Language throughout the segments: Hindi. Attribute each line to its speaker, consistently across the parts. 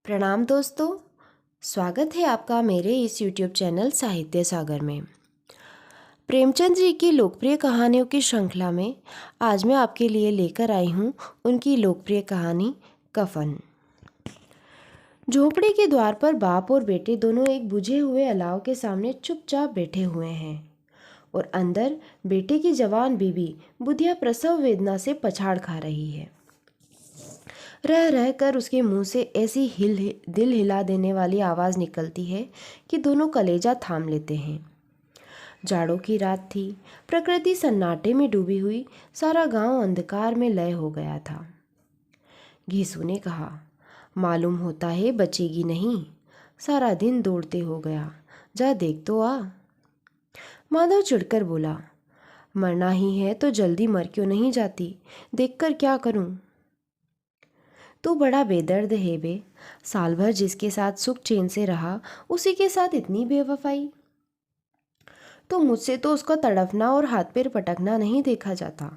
Speaker 1: प्रणाम दोस्तों। स्वागत है आपका मेरे इस YouTube चैनल साहित्य सागर में। प्रेमचंद जी की लोकप्रिय कहानियों की श्रृंखला में आज मैं आपके लिए लेकर आई हूँ उनकी लोकप्रिय कहानी कफन। झोपड़ी के द्वार पर बाप और बेटे दोनों एक बुझे हुए अलाव के सामने चुपचाप बैठे हुए हैं और अंदर बेटे की जवान बीवी बुधिया प्रसव वेदना से पछाड़ खा रही है। रह रह कर उसके मुंह से ऐसी दिल हिला देने वाली आवाज़ निकलती है कि दोनों कलेजा थाम लेते हैं। जाड़ों की रात थी, प्रकृति सन्नाटे में डूबी हुई, सारा गांव अंधकार में लय हो गया था। घीसू ने कहा, मालूम होता है बचेगी नहीं, सारा दिन दौड़ते हो गया, जा देख तो आ। माधव चिढ़कर बोला, मरना ही है तो जल्दी मर क्यों नहीं जाती, देखकर क्या करूं। तू बड़ा बेदर्द है बे, साल भर जिसके साथ सुख चैन से रहा उसी के साथ इतनी बेवफाई। तो मुझसे तो उसका तड़पना और हाथ पैर पटकना नहीं देखा जाता।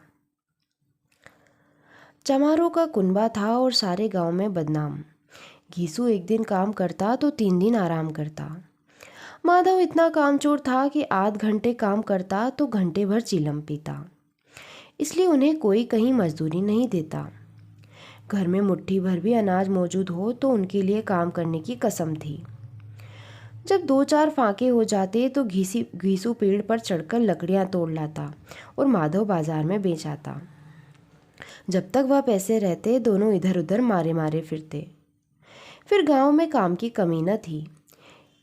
Speaker 1: चमारों का कुनबा था और सारे गांव में बदनाम। घीसू एक दिन काम करता तो 3 दिन आराम करता। माधव इतना कामचोर था कि आध घंटे काम करता तो घंटे भर चिलम पीता। इसलिए उन्हें कोई कहीं मजदूरी नहीं देता। घर में मुट्ठी भर भी अनाज मौजूद हो तो उनके लिए काम करने की कसम थी। जब 2-4 फाके हो जाते तो घीसू पेड़ पर चढ़कर लकड़ियां तोड़ लाता और माधव बाजार में बेच आता। जब तक वह पैसे रहते दोनों इधर उधर मारे मारे फिरते। फिर गांव में काम की कमी न थी।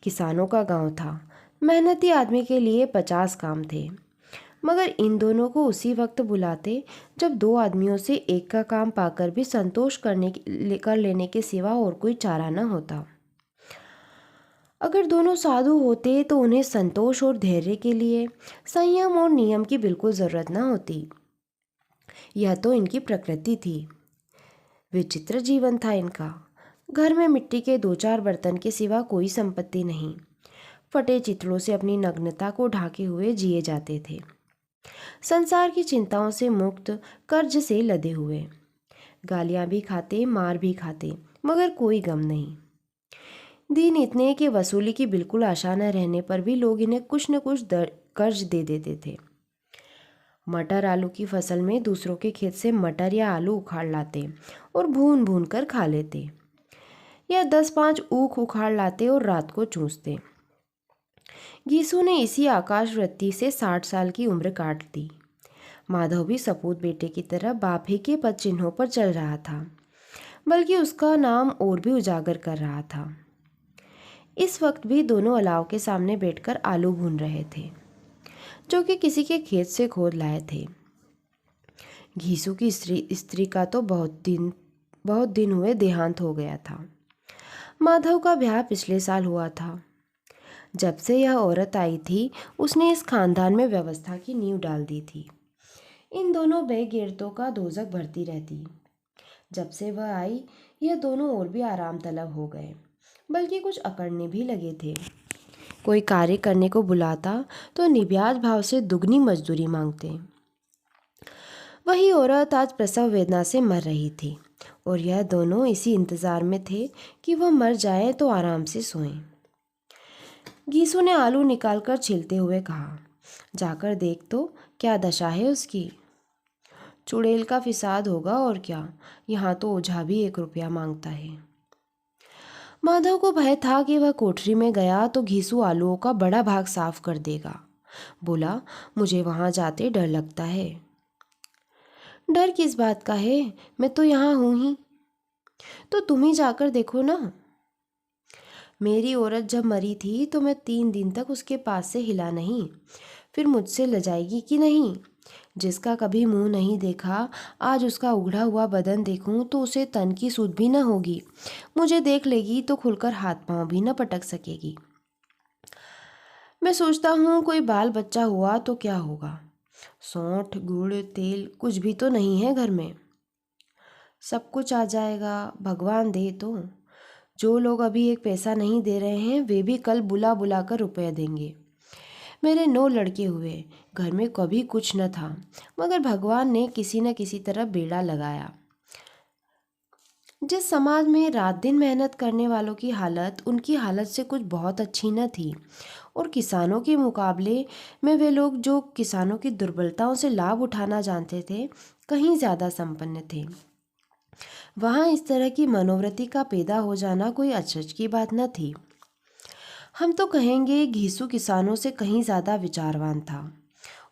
Speaker 1: किसानों का गांव था, मेहनती आदमी के लिए 50 काम थे, मगर इन दोनों को उसी वक्त बुलाते जब 2 आदमियों से एक का काम पाकर भी संतोष कर लेने के सिवा और कोई चारा न होता। अगर दोनों साधु होते तो उन्हें संतोष और धैर्य के लिए संयम और नियम की बिल्कुल ज़रूरत न होती। यह तो इनकी प्रकृति थी। विचित्र जीवन था इनका। घर में मिट्टी के 2-4 बर्तन के सिवा कोई संपत्ति नहीं। फटे चितड़ों से अपनी नग्नता को ढाके हुए जिए जाते थे। संसार की चिंताओं से मुक्त, कर्ज से लदे हुए। गालियां भी खाते, मार भी खाते, मगर कोई गम नहीं। दिन इतने कि वसूली की बिल्कुल आशा न रहने पर भी लोग इन्हें कुछ न कुछ कर्ज दे देते थे। मटर आलू की फसल में दूसरों के खेत से मटर या आलू उखाड़ लाते और भून भून कर खा लेते, या 10-5 ऊख उखाड़ लाते और रात को चूसते। घीसू ने इसी आकाश वृत्ति से 60 साल की उम्र काट दी। माधव भी सपूत बेटे की तरह बाप ही के पद चिन्हों पर चल रहा था, बल्कि उसका नाम और भी उजागर कर रहा था। इस वक्त भी दोनों अलाव के सामने बैठकर आलू भून रहे थे, जो कि किसी के खेत से खोद लाए थे। घीसू की स्त्री का तो बहुत दिन हुए देहांत हो गया था। माधव का ब्याह पिछले साल हुआ था। जब से यह औरत आई थी उसने इस खानदान में व्यवस्था की नींव डाल दी थी। इन दोनों बेगैरतों का दोजक भरती रहती। जब से वह आई यह दोनों और भी आराम तलब हो गए, बल्कि कुछ अकड़ने भी लगे थे। कोई कार्य करने को बुलाता तो निब्याज भाव से दुगनी मजदूरी मांगते। वही औरत आज प्रसव वेदना से मर रही थी और यह दोनों इसी इंतजार में थे कि वह मर जाए तो आराम से सोएं। घीसू ने आलू निकालकर छीलते हुए कहा, जाकर देख तो क्या दशा है उसकी। चुड़ैल का फिसाद होगा और क्या, यहाँ तो ओझा भी 1 रुपया मांगता है। माधव को भय था कि वह कोठरी में गया तो घीसू आलूओं का बड़ा भाग साफ कर देगा। बोला, मुझे वहां जाते डर लगता है। डर किस बात का है, मैं तो यहाँ हूं ही। तो तुम ही जाकर देखो ना। मेरी औरत जब मरी थी तो मैं 3 दिन तक उसके पास से हिला नहीं, फिर मुझसे लजाएगी कि नहीं। जिसका कभी मुंह नहीं देखा, आज उसका उघड़ा हुआ बदन देखूं तो उसे तन की सुध भी न होगी। मुझे देख लेगी तो खुलकर हाथ पांव भी न पटक सकेगी। मैं सोचता हूँ कोई बाल बच्चा हुआ तो क्या होगा। सौंठ गुड़ तेल कुछ भी तो नहीं है घर में। सब कुछ आ जाएगा, भगवान दे तो। जो लोग अभी 1 पैसा नहीं दे रहे हैं वे भी कल बुला बुला कर रुपये देंगे। मेरे 9 लड़के हुए, घर में कभी कुछ न था, मगर भगवान ने किसी न किसी तरह बेड़ा लगाया। जिस समाज में रात दिन मेहनत करने वालों की हालत उनकी हालत से कुछ बहुत अच्छी न थी, और किसानों के मुकाबले में वे लोग जो किसानों की दुर्बलताओं से लाभ उठाना जानते थे, कहीं ज़्यादा संपन्न थे। वहाँ इस तरह की मनोवृत्ति का पैदा हो जाना कोई अचरज की बात न थी। हम तो कहेंगे घीसू किसानों से कहीं ज़्यादा विचारवान था,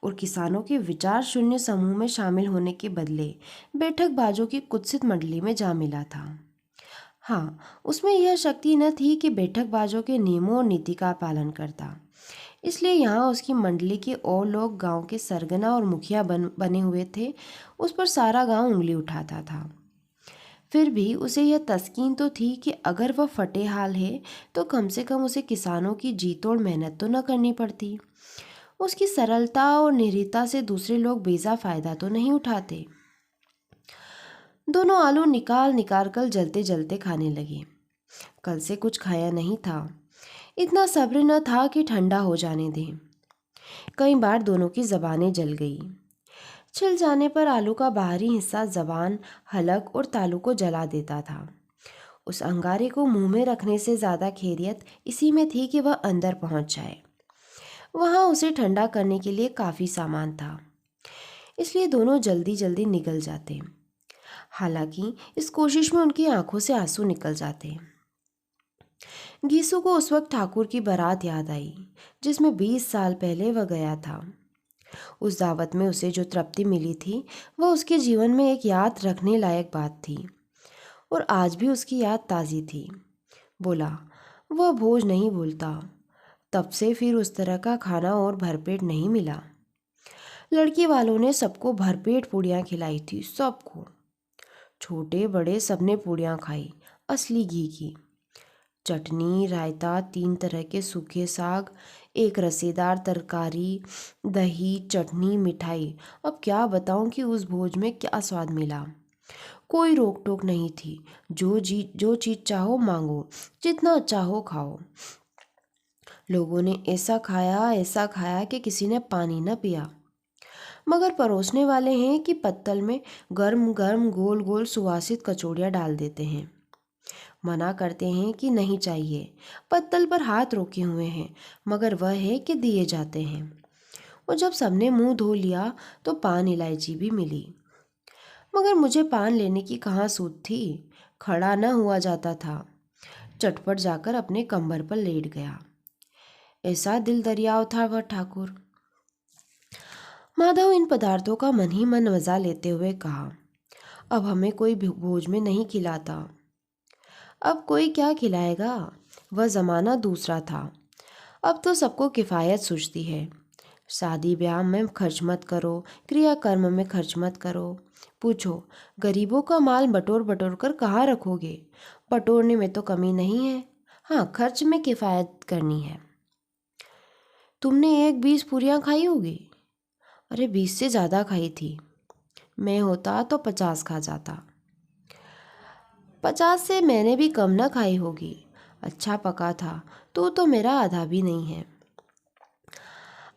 Speaker 1: और किसानों के विचार शून्य समूह में शामिल होने के बदले बैठकबाजों की कुत्सित मंडली में जा मिला था। हाँ, उसमें यह शक्ति न थी कि बैठकबाजों के नियमों और नीति का पालन करता। इसलिए यहाँ उसकी मंडली के और लोग गांव के सरगना और मुखिया बने हुए थे, उस पर सारा गांव उंगली उठाता था। फिर भी उसे यह तस्कीन तो थी कि अगर वह फटे हाल है तो कम से कम उसे किसानों की जी तोड़ मेहनत तो न करनी पड़ती। उसकी सरलता और निर्भीकता से दूसरे लोग बेजा फायदा तो नहीं उठाते। दोनों आलू निकाल निकाल कर जलते जलते खाने लगे। कल से कुछ खाया नहीं था, इतना सब्र न था कि ठंडा हो जाने दें। कई बार दोनों की जबानें जल गई। छिल जाने पर आलू का बाहरी हिस्सा जबान, हलक और तालू को जला देता था। उस अंगारे को मुंह में रखने से ज़्यादा खैरियत इसी में थी कि वह अंदर पहुंच जाए। वहां उसे ठंडा करने के लिए काफ़ी सामान था, इसलिए दोनों जल्दी जल्दी निकल जाते। हालांकि इस कोशिश में उनकी आंखों से आंसू निकल जाते। गीसू को उस वक्त ठाकुर की बारात याद आई, जिसमें 20 साल पहले वह गया था। उस दावत में उसे जो तृप्ति मिली थी, वह उसके जीवन में एक याद रखने लायक बात थी, और आज भी उसकी याद ताज़ी थी। बोला, वह भोज नहीं भूलता। तब से फिर उस तरह का खाना और भरपेट नहीं मिला। लड़की वालों ने सबको भरपेट पूड़ियाँ खिलाई थी, सबको। छोटे बड़े सबने पूड़ियाँ खाई, असली घी की। चटनी, रायता, 3 तरह के सूखे साग, एक रसेदार तरकारी, दही, चटनी, मिठाई। अब क्या बताऊं कि उस भोज में क्या स्वाद मिला। कोई रोक टोक नहीं थी। जो चीज़ चाहो मांगो, जितना चाहो खाओ। लोगों ने ऐसा खाया कि किसी ने पानी न पिया। मगर परोसने वाले हैं कि पत्तल में गर्म गर्म गोल गोल सुवासित कचौड़ियाँ डाल देते हैं। मना करते हैं कि नहीं चाहिए, पत्तल पर हाथ रोके हुए हैं, मगर वह है कि दिए जाते हैं। और जब सबने मुंह धो लिया तो पान इलायची भी मिली। मगर मुझे पान लेने की कहाँ सूझ थी, खड़ा न हुआ जाता था। चटपट जाकर अपने कंबर पर लेट गया। ऐसा दिल दरियाव था वह ठाकुर। माधव इन पदार्थों का मन ही मन मजा लेते हुए कहा, अब हमें कोई भोज में नहीं खिलाता। अब कोई क्या खिलाएगा, वह ज़माना दूसरा था। अब तो सबको किफ़ायत सूझती है। शादी ब्याह में खर्च मत करो, क्रियाकर्म में खर्च मत करो। पूछो, गरीबों का माल बटोर बटोर कर कहाँ रखोगे? बटोरने में तो कमी नहीं है, हाँ खर्च में किफ़ायत करनी है। तुमने 20 पूरियाँ खाई होगी? अरे 20 से ज़्यादा खाई थी। मैं होता तो 50 खा जाता। 50 से मैंने भी कम न खाई होगी। अच्छा पका था, तो मेरा आधा भी नहीं है।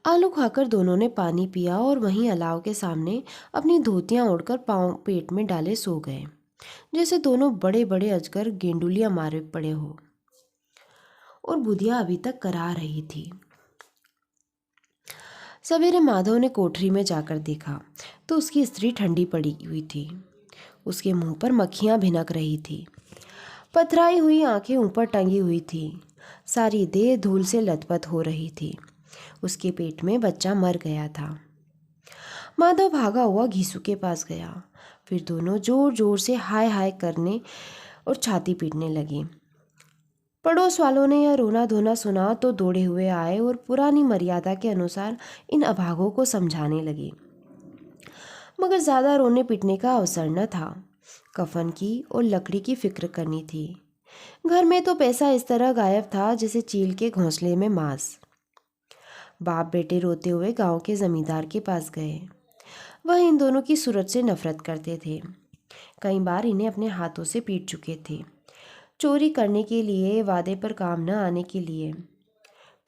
Speaker 1: आलू खाकर दोनों ने पानी पिया और वहीं अलाव के सामने अपनी धोतियां ओढ़कर पाँव पेट में डाले सो गए, जैसे दोनों बड़े बड़े अजगर गेंडुलियां मारे पड़े हो। और बुधिया अभी तक करा रही थी। सवेरे माधव ने कोठरी में जाकर देखा तो उसकी स्त्री ठंडी पड़ी हुई थी। उसके मुंह पर मक्खियां भिनक रही थी। पथराई हुई आंखें ऊपर टंगी हुई थी। सारी देह धूल से लथपथ हो रही थी। उसके पेट में बच्चा मर गया था। माधव भागा हुआ घीसू के पास गया। फिर दोनों जोर जोर से हाय हाय करने और छाती पीटने लगे। पड़ोस वालों ने यह रोना धोना सुना तो दौड़े हुए आए और पुरानी मर्यादा के अनुसार इन अभागों को समझाने लगे। मगर ज़्यादा रोने पीटने का अवसर न था। कफन की और लकड़ी की फिक्र करनी थी। घर में तो पैसा इस तरह गायब था जैसे चील के घोंसले में मांस। बाप बेटे रोते हुए गांव के जमींदार के पास गए। वह इन दोनों की सूरत से नफरत करते थे। कई बार इन्हें अपने हाथों से पीट चुके थे, चोरी करने के लिए, वादे पर काम न आने के लिए।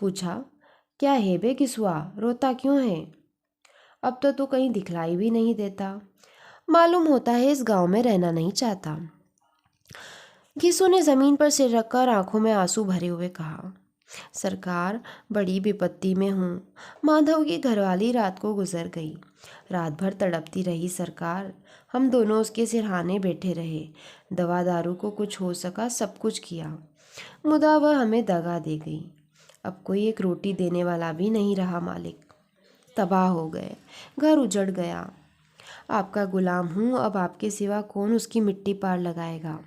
Speaker 1: पूछा, क्या है बे किसुआ, रोता क्यों है? अब तो तू कहीं दिखलाई भी नहीं देता। मालूम होता है इस गांव में रहना नहीं चाहता। घीसू ने जमीन पर सिर रखकर आंखों में आंसू भरे हुए कहा, सरकार, बड़ी विपत्ति में हूँ। माधव की घरवाली रात को गुजर गई। रात भर तड़पती रही सरकार। हम दोनों उसके सिरहाने बैठे रहे। दवा दारू को कुछ हो सका सब कुछ किया, मुदा वह हमें दगा दे गई। अब कोई एक रोटी देने वाला भी नहीं रहा मालिक। तबाह हो गए, घर उजड़ गया। आपका गुलाम हूँ, अब आपके सिवा कौन उसकी मिट्टी पार लगाएगा।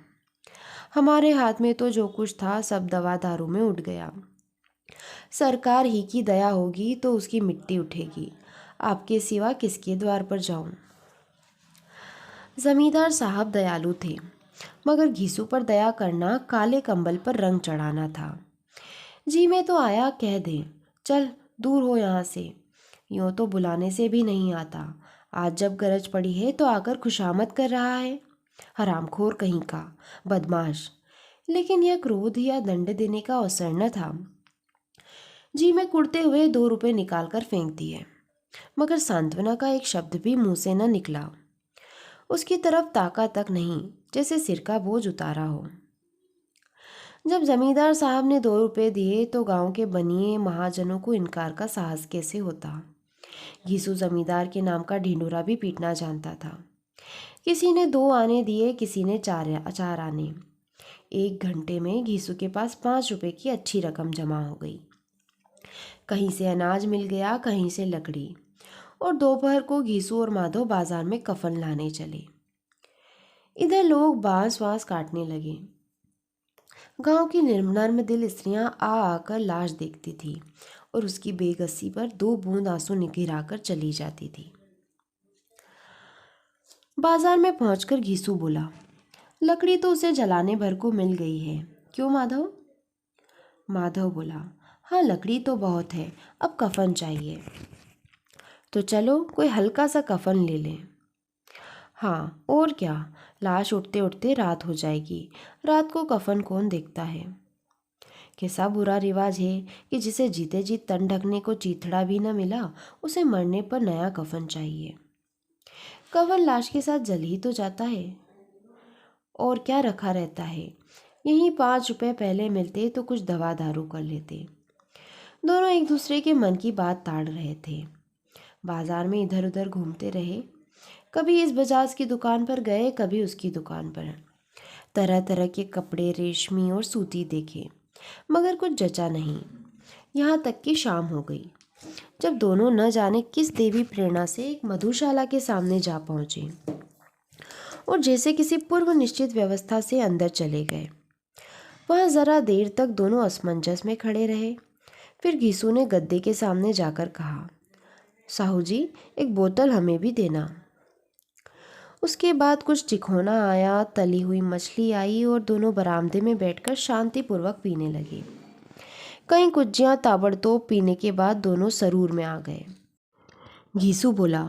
Speaker 1: हमारे हाथ में तो जो कुछ था सब दवा दारू में उठ गया। सरकार ही की दया होगी तो उसकी मिट्टी उठेगी। आपके सिवा किसके द्वार पर जाऊं। जमींदार साहब दयालु थे, मगर घीसू पर दया करना काले कंबल पर रंग चढ़ाना था। जी में तो आया कह दें, चल दूर हो यहाँ से। यूँ तो बुलाने से भी नहीं आता। आज जब गरज पड़ी है तो आकर खुशामद कर रहा है। हरामखोर कहीं का, बदमाश। लेकिन यह क्रोध या दंड देने का अवसर न था। जी में कुड़ते हुए 2 रुपए निकालकर फेंक दिए, मगर सांत्वना का एक शब्द भी मुंह से न निकला। उसकी तरफ ताका तक नहीं, जैसे सिर का बोझ उतारा हो। जब जमींदार साहब ने 2 रुपए दिए तो गांव के बनिए महाजनों को इनकार का साहस कैसे होता। घीसू जमींदार के नाम का ढिंढोरा भी पीटना जानता था। किसी ने 2 आने दिए, किसी ने 4 आने। 1 घंटे में घीसू के पास 5 रुपए की अच्छी रकम जमा हो गई। कहीं से अनाज मिल गया, कहीं से लकड़ी। और दोपहर को घीसू और माधव बाजार में कफन लाने चले। इधर लोग बांस वांस काटने लगे। गांव की नर्म दिल स्त्रियां आ आकर लाश देखती थी और उसकी बेगसी पर 2 बूंद आंसू गिराकर चली जाती थी। बाजार में पहुंचकर घीसू बोला, लकड़ी तो उसे जलाने भर को मिल गई है, क्यों माधव। माधव बोला, हाँ लकड़ी तो बहुत है, अब कफन चाहिए। तो चलो कोई हल्का सा कफन ले लें। हाँ और क्या, लाश उठते उठते रात हो जाएगी। रात को कफन कौन देखता है। कैसा बुरा रिवाज है कि जिसे जीते जी तन ढकने को चीथड़ा भी न मिला, उसे मरने पर नया कफन चाहिए। कफन लाश के साथ जल ही तो जाता है, और क्या रखा रहता है। यहीं 5 रुपए पहले मिलते तो कुछ दवा दारू कर लेते। दोनों एक दूसरे के मन की बात ताड़ रहे थे। बाजार में इधर उधर घूमते रहे। कभी इस बजाज की दुकान पर गए, कभी उसकी दुकान पर। तरह तरह के कपड़े, रेशमी और सूती देखे, मगर कुछ जचा नहीं। यहाँ तक कि शाम हो गई, जब दोनों न जाने किस देवी प्रेरणा से एक मधुशाला के सामने जा पहुँचे और जैसे किसी पूर्व निश्चित व्यवस्था से अंदर चले गए। वहाँ जरा देर तक दोनों असमंजस में खड़े रहे। फिर घीसू ने गद्दे के सामने जाकर कहा, साहू जी, एक बोतल हमें भी देना। उसके बाद कुछ चिखोना आया, तली हुई मछली आई और दोनों बरामदे में बैठकर शांतिपूर्वक पीने लगे। कई कुज्जियाँ ताबड़तोड़ पीने के बाद दोनों सरूर में आ गए। घीसू बोला,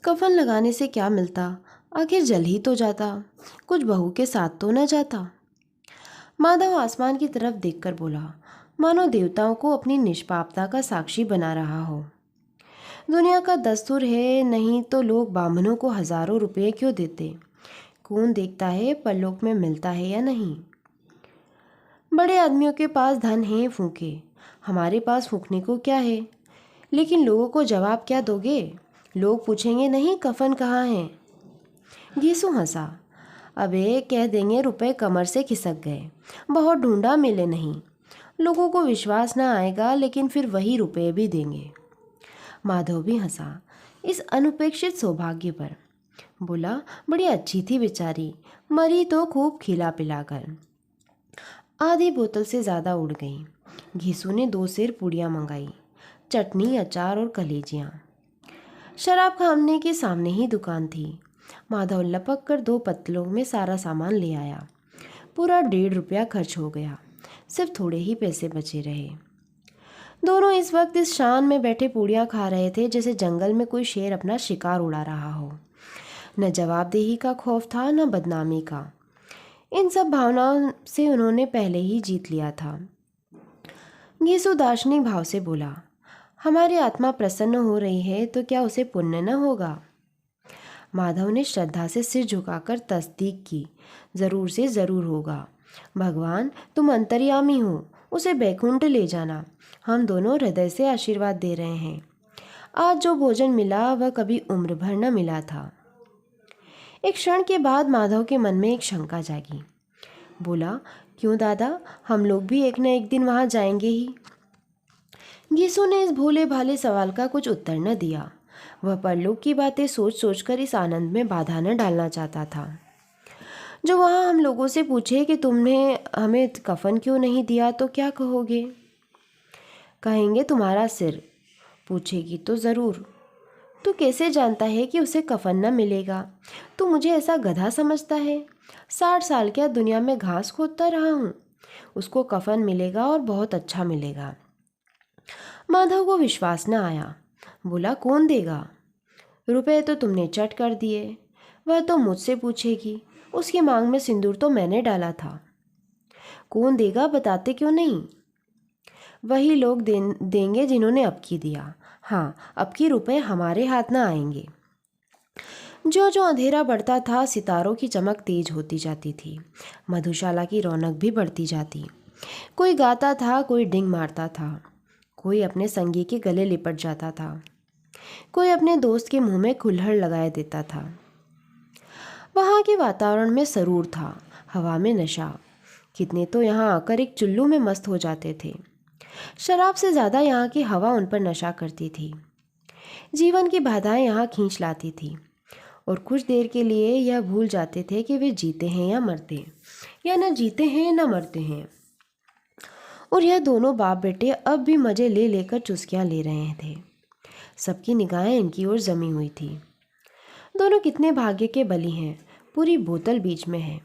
Speaker 1: कफन लगाने से क्या मिलता, आखिर जल ही तो जाता, कुछ बहू के साथ तो न जाता। माधव आसमान की तरफ देखकर बोला, मानो देवताओं को अपनी निष्पापता का साक्षी बना रहा हो। दुनिया का दस्तूर है, नहीं तो लोग बामनों को हजारों रुपए क्यों देते। कौन देखता है परलोक में मिलता है या नहीं। बड़े आदमियों के पास धन है, फूके। हमारे पास फूकने को क्या है। लेकिन लोगों को जवाब क्या दोगे। लोग पूछेंगे नहीं कफन कहाँ है। घीसू हंसा, अबे कह देंगे रुपए कमर से खिसक गए, बहुत ढूंढा मिले नहीं। लोगों को विश्वास ना आएगा, लेकिन फिर वही रुपए भी देंगे। माधव भी हंसा इस अनपेक्षित सौभाग्य पर। बोला, बड़ी अच्छी थी बेचारी, मरी तो खूब खिला पिलाकर। आधी बोतल से ज़्यादा उड़ गई। घीसू ने 2 सेर पूड़ियाँ मंगाई, चटनी, अचार और कलेजियाँ। शराब खाने के सामने ही दुकान थी। माधव लपक कर 2 पत्तलों में सारा सामान ले आया। पूरा 1.5 रुपया खर्च हो गया, सिर्फ थोड़े ही पैसे बचे रहे। दोनों इस वक्त इस शान में बैठे पूड़ियाँ खा रहे थे जैसे जंगल में कोई शेर अपना शिकार उड़ा रहा हो। न जवाबदेही का खौफ था, न बदनामी का। इन सब भावनाओं से उन्होंने पहले ही जीत लिया था। घीसू दार्शनिक भाव से बोला, हमारी आत्मा प्रसन्न हो रही है तो क्या उसे पुण्य न होगा। माधव ने श्रद्धा से सिर झुकाकर तस्दीक की। ज़रूर से ज़रूर होगा। भगवान तुम अंतर्यामी हो, उसे बैकुंठ ले जाना। हम दोनों हृदय से आशीर्वाद दे रहे हैं। आज जो भोजन मिला वह कभी उम्र भर न मिला था। एक क्षण के बाद माधव के मन में एक शंका जागी। बोला, क्यों दादा, हम लोग भी एक न एक दिन वहाँ जाएंगे ही। गीसू ने इस भोले भाले सवाल का कुछ उत्तर न दिया। वह परलोक की बातें सोच सोचकर इस आनंद में बाधा न डालना चाहता था। जो वहाँ हम लोगों से पूछे कि तुमने हमें कफन क्यों नहीं दिया तो क्या कहोगे? कहेंगे तुम्हारा सिर। पूछेगी तो ज़रूर। तू कैसे जानता है कि उसे कफन न मिलेगा? तू मुझे ऐसा गधा समझता है? 60 साल क्या दुनिया में घास खोदता रहा हूँ। उसको कफन मिलेगा और बहुत अच्छा मिलेगा। माधव को विश्वास न आया। बोला, कौन देगा? रुपए तो तुमने चट कर दिए। वह तो मुझसे पूछेगी। उसकी मांग में सिंदूर तो मैंने डाला था। कौन देगा बताते क्यों नहीं? वही लोग देंगे जिन्होंने अब की दिया। हाँ, अब की रुपए हमारे हाथ न आएंगे। जो जो अंधेरा बढ़ता था, सितारों की चमक तेज होती जाती थी। मधुशाला की रौनक भी बढ़ती जाती। कोई गाता था, कोई डिंग मारता था, कोई अपने संगी के गले लिपट जाता था, कोई अपने दोस्त के मुंह में कुल्हड़ लगाए देता था। वहाँ के वातावरण में सरूर था, हवा में नशा। कितने तो यहाँ आकर एक चुल्लू में मस्त हो जाते थे। शराब से ज़्यादा यहाँ की हवा उन पर नशा करती थी। जीवन की बाधाएं यहाँ खींच लाती थी और कुछ देर के लिए यह भूल जाते थे कि वे जीते हैं या मरते, या न जीते हैं न मरते हैं। और यह दोनों बाप बेटे अब भी मज़े ले लेकर चुस्कियाँ ले रहे थे। सबकी निगाहें इनकी ओर जमी हुई थी। दोनों कितने भाग्य के बली हैं। पूरी बोतल बीच में है।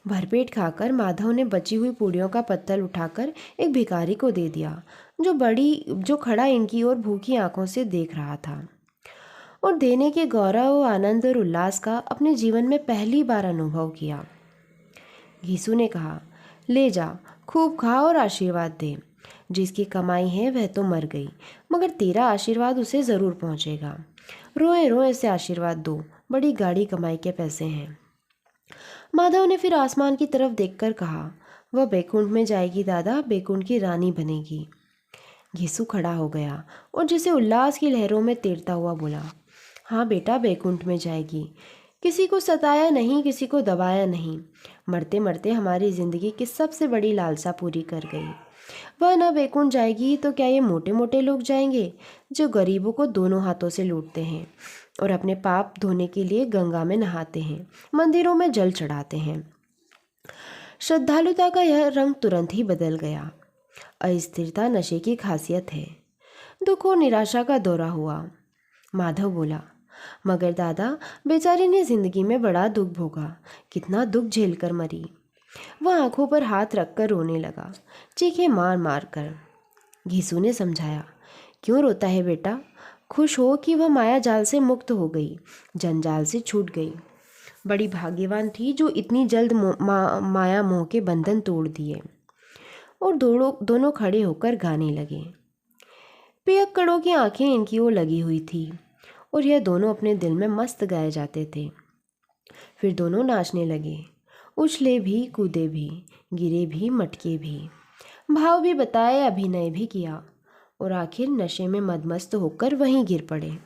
Speaker 1: भरपेट खाकर माधव ने बची हुई पूड़ियों का पत्तल उठाकर एक भिखारी को दे दिया, जो खड़ा इनकी ओर भूखी आंखों से देख रहा था और देने के गौरव, आनंद और उल्लास का अपने जीवन में पहली बार अनुभव किया। घीसू ने कहा, ले जा, खूब खा और आशीर्वाद दे। जिसकी कमाई है वह तो मर गई, मगर तेरा आशीर्वाद उसे ज़रूर पहुंचेगा। रोए रोए से आशीर्वाद दो, बड़ी गाढ़ी कमाई के पैसे हैं। माधव ने फिर आसमान की तरफ देखकर कहा, वह बैकुंठ में जाएगी दादा, बैकुंठ की रानी बनेगी। घीसू खड़ा हो गया और जिसे उल्लास की लहरों में तैरता हुआ बोला, हाँ बेटा, बैकुंठ में जाएगी। किसी को सताया नहीं, किसी को दबाया नहीं। मरते मरते हमारी ज़िंदगी की सबसे बड़ी लालसा पूरी कर गई। वह न बैकुंठ जाएगी तो क्या ये मोटे मोटे लोग जाएंगे जो गरीबों को दोनों हाथों से लूटते हैं और अपने पाप धोने के लिए गंगा में नहाते हैं, मंदिरों में जल चढ़ाते हैं। श्रद्धालुता का यह रंग तुरंत ही बदल गया। अस्थिरता नशे की खासियत है। दुख और निराशा का दौरा हुआ। माधव बोला, मगर दादा, बेचारी ने जिंदगी में बड़ा दुख भोगा, कितना दुख झेलकर मरी। वह आंखों पर हाथ रखकर रोने लगा, चीखें मार मार कर। घीसू ने समझाया, क्यों रोता है बेटा? खुश हो कि वह माया जाल से मुक्त हो गई, जंजाल से छूट गई। बड़ी भाग्यवान थी जो इतनी जल्द माया मोह के बंधन तोड़ दिए। और दोनों खड़े होकर गाने लगे। पियक्कड़ों की आंखें इनकी ओर लगी हुई थी और यह दोनों अपने दिल में मस्त गाए जाते थे। फिर दोनों नाचने लगे, उछले भी, कूदे भी, गिरे भी, मटके भी, भाव भी बताए, अभिनय भी किया और आखिर नशे में मदमस्त होकर वहीं गिर पड़े।